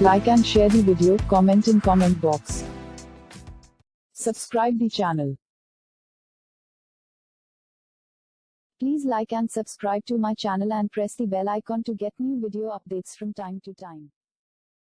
Like and share the video, comment in comment box. Subscribe the channel. Please like and subscribe to my channel and press the bell icon to get new video updates from time to time.